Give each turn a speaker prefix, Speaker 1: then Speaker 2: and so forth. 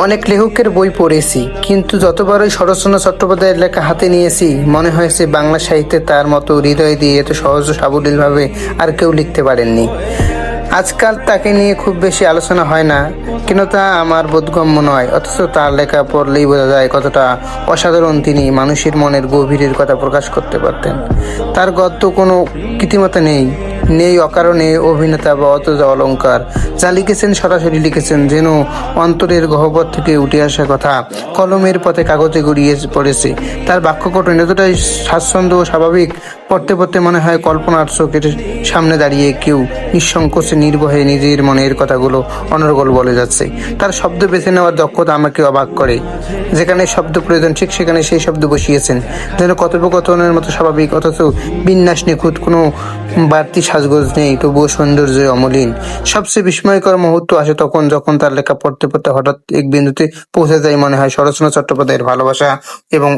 Speaker 1: অনেক লেখকের বই পড়েছি, কিন্তু যতবারই শরৎচন্দ্র চট্টোপাধ্যায়ের লেখা হাতে নিয়েছি মনে হয়েছে বাংলা সাহিত্যে তার মতো হৃদয় দিয়ে এত সহজ ও সাবলীলভাবে আর কেউ লিখতে পারেননি। আজকাল তাকে নিয়ে খুব বেশি আলোচনা হয় না, কেন তা আমার বোধগম্য নয়। অথচ তার লেখা পড়লেই বোঝা যায় কতটা অসাধারণ তিনি মানুষের মনের গভীরের কথা প্রকাশ করতে পারতেন। তার গদ্য কোনো কৃত্রিমতা নেই, নেই অকারণে অভিনেতা বা অথচ অলঙ্কার। যা লিখেছেন সরাসরি লিখেছেন, যেন অন্তরের গহ্বর থেকে উঠে আসা কথা কলমের পথে কাগজে গড়িয়ে পড়েছে। তার বাক্য গঠন এতটাই স্বাচ্ছন্দ্য ও স্বাভাবিক, পড়তে পড়তে মনে হয় কল্পনার চোখের সামনে দাঁড়িয়ে কেউ নিঃসংকোচে নির্ভয়ে নিজের মনের কথাগুলো অনর্গল বলে যাচ্ছে। তার শব্দ বেছে নেওয়ার দক্ষতা আমাকে অবাক করে। যেখানে শব্দ প্রয়োজন ঠিক সেখানে সেই শব্দ বসিয়েছেন, যেন কথোপকথনের মতো স্বাভাবিক, অথচ বিন্যাস নিখুঁত, কোনো বাড়তি সাজগোজ নেই, তবুও সৌন্দর্য অমলিন। সবচেয়ে বিস্ময়কর মুহূর্ত আসে তখন, যখন তার লেখা পড়তে পড়তে হঠাৎ এক বিন্দুতে পৌঁছে যায়, মনে হয় শরৎচন্দ্র চট্টোপাধ্যায়ের ভালোবাসা এবং